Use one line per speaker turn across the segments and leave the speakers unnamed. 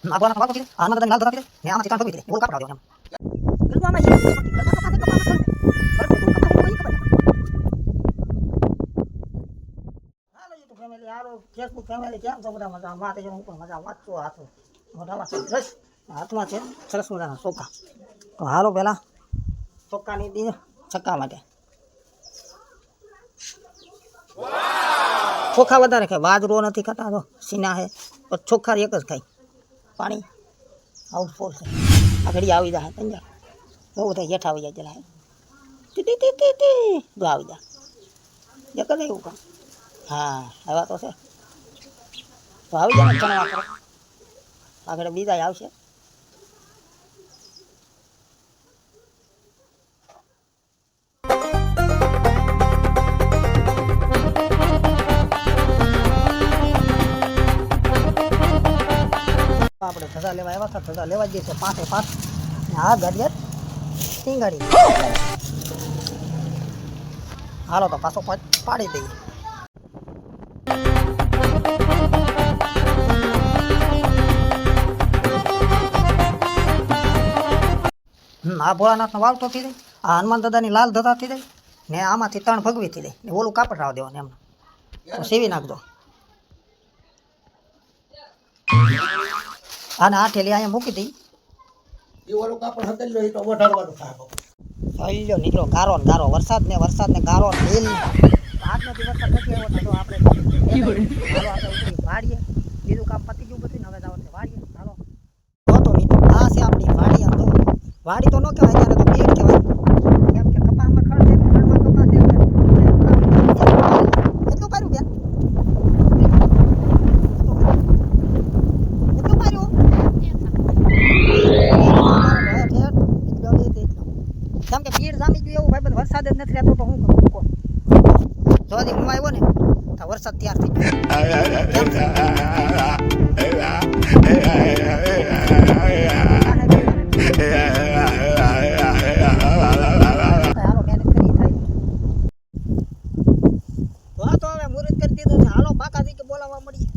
આપણા વાકો છે આમાં બધાની લાલ ધરાતી ને આમાં ચિકન પકડી બોલ કાપડા દેવાનું બિલકુલ આમાં એ કપા પાસે કપા કરે હાલો યુટ્યુબ ફેમિલી હાલો ફેસબુક ફેમિલી કેમ છો બધા મજા માતે જો હું પણ મજા વાંચતો હતો મોઢામાં સરસ હાથમાં છે સરસ મજાના ચોખા તો હાલો પહેલા ચોખાની દી છક્કા માટે ચોખા વધારે ખાય બાજરો નથી ખાતા તો સીના હે પણ ચોખા એક જ ખાય પાણી આઉટફોર્સ છે આ ઘડી આવી જાય તંજા બહુ થાય હેઠ આવી જાય જરા જો આવી જાય એક જ એવું કામ હા આવ્યા તો છે તો આવી જાય ને ચણવા કરો આગળ બીજા આવશે આપણે ધજા લેવા આવ્યા હતા ધજા લેવા જઈએ 5 આ ગાડી સિંગાડી હાલો તો પાછો પાડી દઈએ આ ભોળાનાથનો વાવટો થઈ જાય આ હનુમાન દાદાની લાલ ધજા થઈ જાય ને આમાંથી 3 ભગવી થઈ જાય ને ઓલું કાપડ રાવ દેવાનું એમને તો સીવી નાખજો આને આ ઠેલી અહીંયા મૂકી દઈ
એ ઓલું કાપડ હતેલો એ તો વઢાડવાનું થાય
અલ્યો નીકળો ગારો ને વરસાદ ને ગારો ને લીલ આજનો દિવસ નથી આવ્યો તો આપણે હાલો આપણે ઉતરી વાડીએ બીજું કામ પતી ગયું બધું હવે જાવ છે વાડીએ હાલો તો મિત્રો આ છે આપણી વાડી આમ તો વાડી તો ન કહેવાય ત્યારે તો બેગ કહેવાય કેમ કે કપાસમાં ખડ છે ખડમાં કપાસ છે કેટલું પાર્યું બેન કેમ કે પીડ જામી ગયું એવું ભાઈ વરસાદ જ નથી રહેતો તો હું કરું જો હજી હું આવ્યો ને તો વરસાદ તૈયાર થઈ ગયો તો હવે મુહૂર્ત કરી દીધું છે હાલો બાકાજી કે બોલાવવા મળી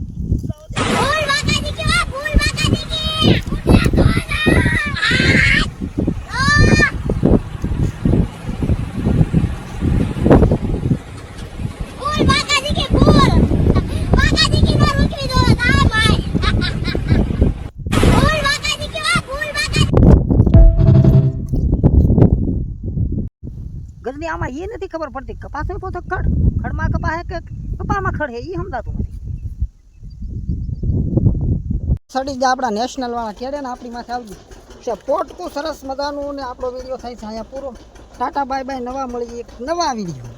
ગજની આમાં એ નથી ખબર પડતી કપાસ હે પોતો ખડમાં કપા હે કે કપામાં ખડ હે એ સમજાતું નથી સડી જ આપણા નેશનલ વાળા કેડે ને આપણી માથે આવજી છે પોટકું સરસ મજાનું ને આપણો વિડીયો થાય છે અહીંયા પૂરો ટાટા બાય બાય નવા મળી એક નવા વિડીયો